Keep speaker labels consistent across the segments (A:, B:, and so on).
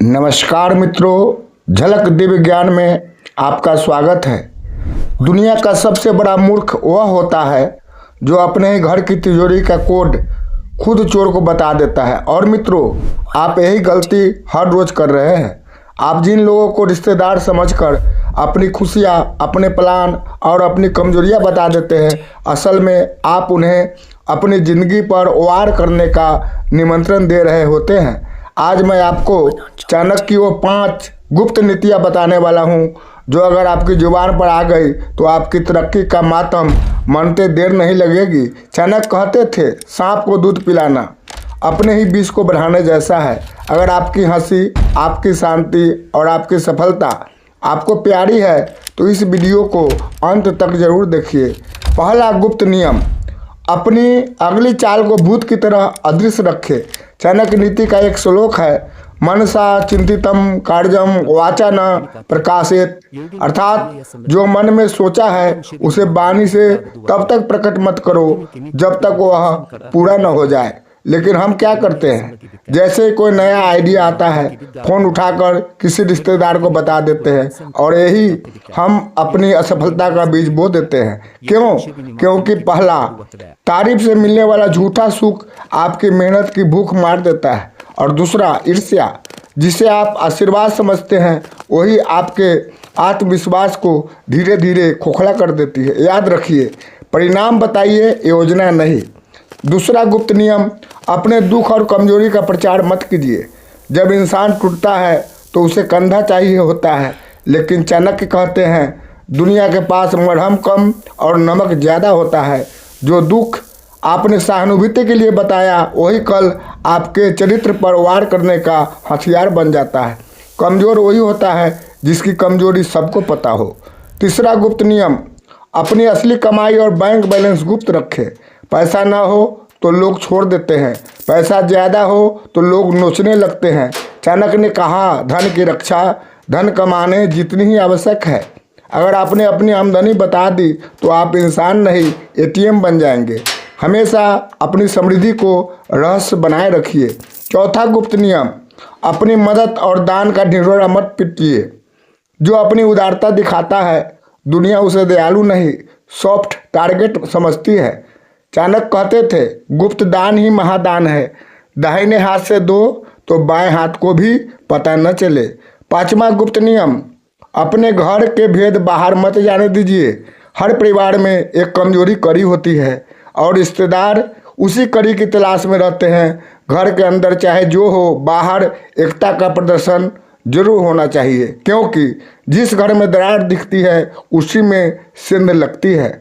A: नमस्कार मित्रों, झलक दिव्य ज्ञान में आपका स्वागत है। दुनिया का सबसे बड़ा मूर्ख वह होता है जो अपने ही घर की तिजोरी का कोड खुद चोर को बता देता है। और मित्रों, आप यही गलती हर रोज कर रहे हैं। आप जिन लोगों को रिश्तेदार समझकर अपनी खुशियाँ, अपने प्लान और अपनी कमजोरियाँ बता देते हैं, असल में आप उन्हें अपनी ज़िंदगी पर वार करने का निमंत्रण दे रहे होते हैं। आज मैं आपको चाणक्य की वो 5 गुप्त नीतियाँ बताने वाला हूँ जो अगर आपकी जुबान पर आ गई तो आपकी तरक्की का मातम मनते देर नहीं लगेगी। चाणक्य कहते थे, सांप को दूध पिलाना अपने ही विष को बढ़ाने जैसा है। अगर आपकी हंसी, आपकी शांति और आपकी सफलता आपको प्यारी है तो इस वीडियो को अंत तक जरूर देखिए। पहला गुप्त नियम, अपनी अगली चाल को भूत की तरह अदृश्य रखें। चाणक्य नीति का एक श्लोक है, मनसा चिंतितम कार्यम वाचा न प्रकाशित, अर्थात जो मन में सोचा है उसे वाणी से तब तक प्रकट मत करो जब तक वह पूरा न हो जाए। लेकिन हम क्या करते हैं, जैसे कोई नया आइडिया आता है फोन उठाकर किसी रिश्तेदार को बता देते हैं और यही हम अपनी असफलता का बीज बो देते हैं। क्यों? क्योंकि पहला, तारीफ से मिलने वाला झूठा सुख आपकी मेहनत की भूख मार देता है। और दूसरा, ईर्ष्या, जिसे आप आशीर्वाद समझते हैं वही आपके आत्मविश्वास को धीरे धीरे खोखला कर देती है। याद रखिए, परिणाम बताइए, योजना नहीं। दूसरा गुप्त नियम, अपने दुख और कमजोरी का प्रचार मत कीजिए। जब इंसान टूटता है तो उसे कंधा चाहिए होता है, लेकिन चाणक्य कहते हैं दुनिया के पास मरहम कम और नमक ज़्यादा होता है। जो दुख आपने सहानुभूति के लिए बताया वही कल आपके चरित्र पर वार करने का हथियार बन जाता है। कमज़ोर वही होता है जिसकी कमजोरी सबको पता हो। तीसरा गुप्त नियम, अपनी असली कमाई और बैंक बैलेंस गुप्त रखें। पैसा ना हो तो लोग छोड़ देते हैं, पैसा ज़्यादा हो तो लोग नोचने लगते हैं। चाणक्य ने कहा, धन की रक्षा धन कमाने जितनी ही आवश्यक है। अगर आपने अपनी आमदनी बता दी तो आप इंसान नहीं एटीएम बन जाएंगे। हमेशा अपनी समृद्धि को रहस्य बनाए रखिए। चौथा गुप्त नियम, अपनी मदद और दान का ढिंढोरा मत पीटिए। जो अपनी उदारता दिखाता है दुनिया उसे दयालु नहीं, सॉफ्ट टारगेट समझती है। चाणक्य कहते थे, गुप्त दान ही महादान है। दाहिने हाथ से दो तो बाएं हाथ को भी पता न चले। पांचवा गुप्त नियम, अपने घर के भेद बाहर मत जाने दीजिए। हर परिवार में एक कमजोरी कड़ी होती है और रिश्तेदार उसी कड़ी की तलाश में रहते हैं। घर के अंदर चाहे जो हो, बाहर एकता का प्रदर्शन जरूर होना चाहिए, क्योंकि जिस घर में दरार दिखती है उसी में सिंध लगती है।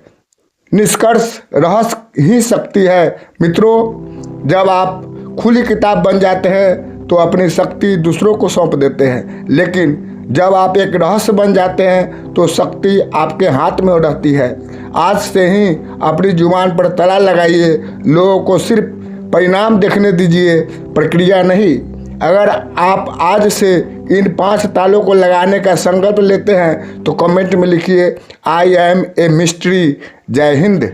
A: निष्कर्ष, रहस्य ही शक्ति है। मित्रों, जब आप खुली किताब बन जाते हैं तो अपनी शक्ति दूसरों को सौंप देते हैं, लेकिन जब आप एक रहस्य बन जाते हैं तो शक्ति आपके हाथ में रहती है। आज से ही अपनी जुबान पर ताला लगाइए। लोगों को सिर्फ परिणाम देखने दीजिए, प्रक्रिया नहीं। अगर आप आज से इन 5 तालों को लगाने का संकल्प लेते हैं तो कमेंट में लिखिए, आई एम ए मिस्ट्री। जय हिंद।